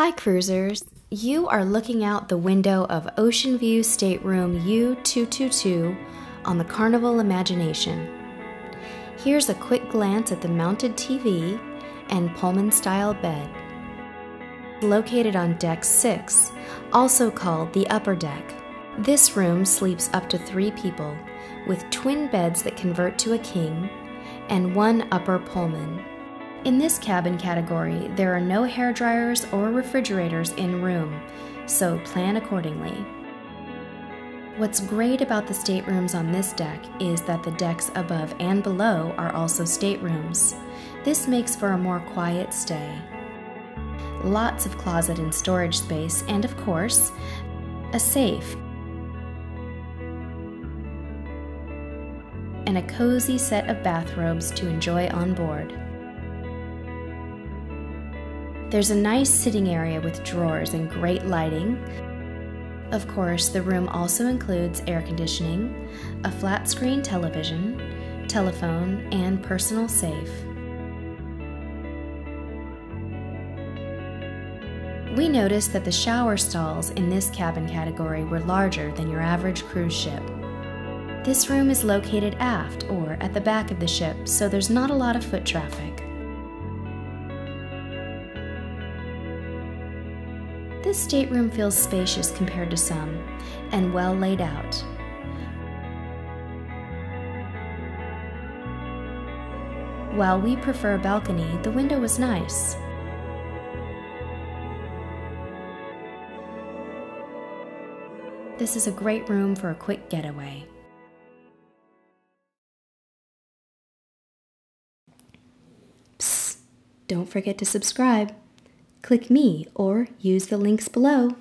Hi cruisers! You are looking out the window of Ocean View Stateroom U222 on the Carnival Imagination. Here's a quick glance at the mounted TV and Pullman-style bed. Located on Deck 6, also called the upper deck, this room sleeps up to 3 people, with twin beds that convert to a king, and 1 upper Pullman. In this cabin category, there are no hair dryers or refrigerators in room, so plan accordingly. What's great about the staterooms on this deck is that the decks above and below are also staterooms. This makes for a more quiet stay. Lots of closet and storage space, and of course, a safe and a cozy set of bathrobes to enjoy on board. There's a nice sitting area with drawers and great lighting. Of course, the room also includes air conditioning, a flat screen television, telephone, and personal safe. We noticed that the shower stalls in this cabin category were larger than your average cruise ship. This room is located aft or at the back of the ship, so there's not a lot of foot traffic. This stateroom feels spacious compared to some, and well laid out. While we prefer a balcony, the window was nice. This is a great room for a quick getaway. Psst, don't forget to subscribe. Click me or use the links below.